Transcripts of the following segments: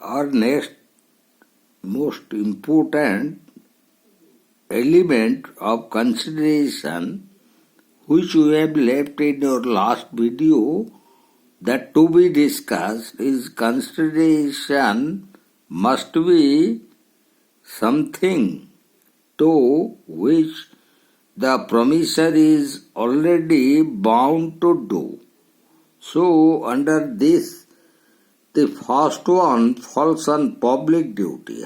Our next most important element of consideration which we have left in your last video that to be discussed is consideration must be something to which the promissory is already bound to do. So under this, the first one falls on public duty.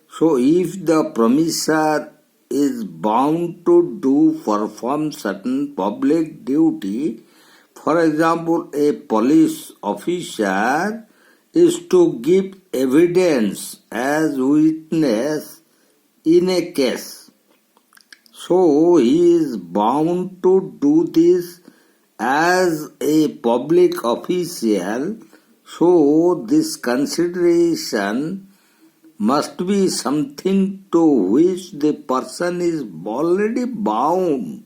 So if the promissory is bound to perform certain public duty, for example, a police officer is to give evidence as witness in a case. So he is bound to do this as a public official. So this consideration must be something to which the person is already bound.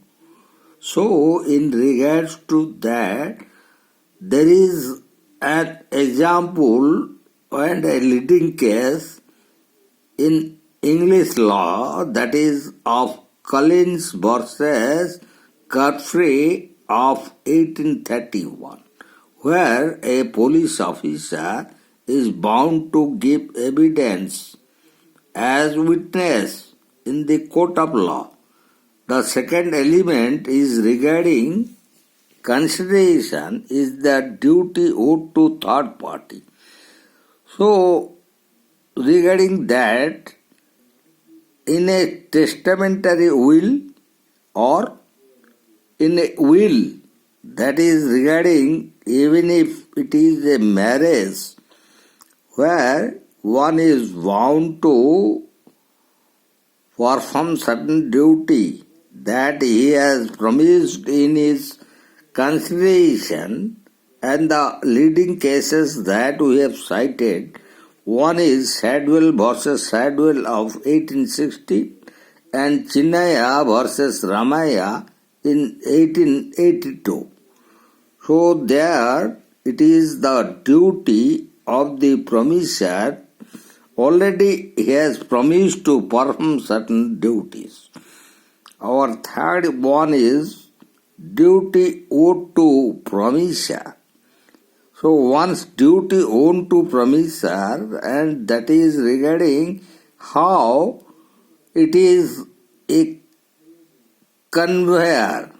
So in regards to that, there is an example and a leading case in English law, that is of Collins versus Godfrey of 1831, where a police officer is bound to give evidence as witness in the court of law. The second element is regarding consideration is the duty owed to third party. So regarding that, in a testamentary will or in a will, that is regarding even if it is a marriage where one is bound to perform certain duty that he has promised in his consideration, and the leading cases that we have cited, one is Sadwell versus Sadwell of 1860 and Chinnaya versus Ramaya in 1882. So there it is the duty of the promisor. Already he has promised to perform certain duties. Our third one is duty owed to promisor. So one's duty owed to promisor, and that is regarding how it is a conveyor,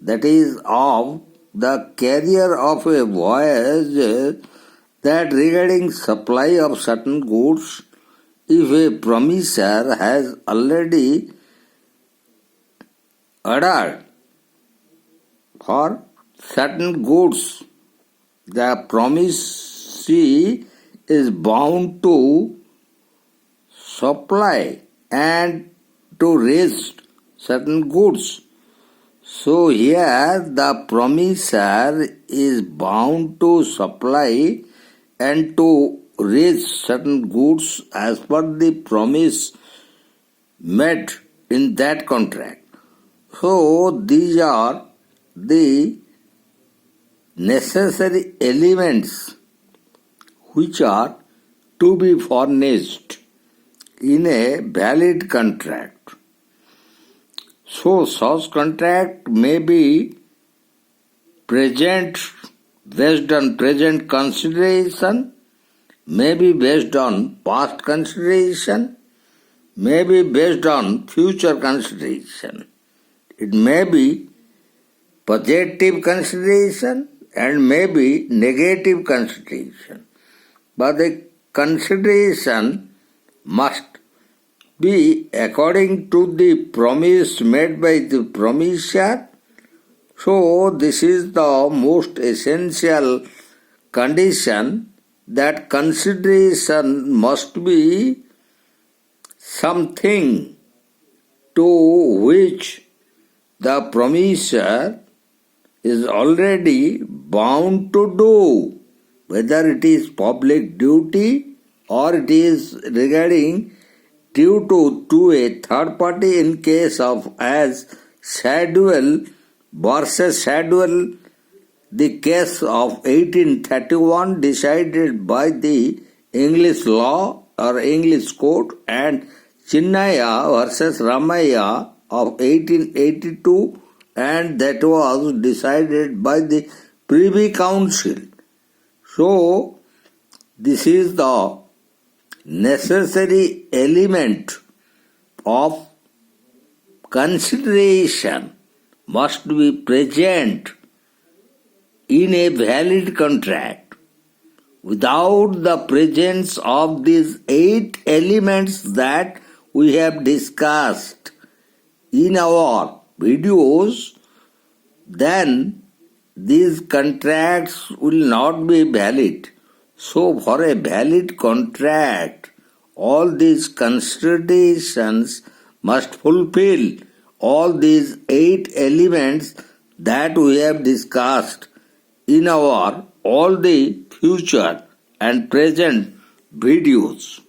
that is of the carrier of a voyage, that regarding supply of certain goods, if a promisor has already ordered for certain goods, the promisee is bound to supply and to raise certain goods. So here the promisor is bound to supply and to raise certain goods as per the promise made in that contract. So these are the necessary elements which are to be furnished in a valid contract. So such contract may be present based on present consideration, may be based on past consideration, may be based on future consideration. It may be positive consideration and may be negative consideration. But the consideration must be according to the promise made by the promisor. So this is the most essential condition, that consideration must be something to which the promisor is already bound to do, whether it is public duty or it is regarding due to a third party in case of as Sadwell versus Sadwell, the case of 1831 decided by the English law or English court, and Chinnaya versus Ramaya of 1882, and that was decided by the Privy Council. So, this is the necessary element of consideration must be present in a valid contract. Without the presence of these 8 elements that we have discussed in our videos, then these contracts will not be valid. So for a valid contract, all these considerations must fulfill all these 8 elements that we have discussed in our all the future and present videos.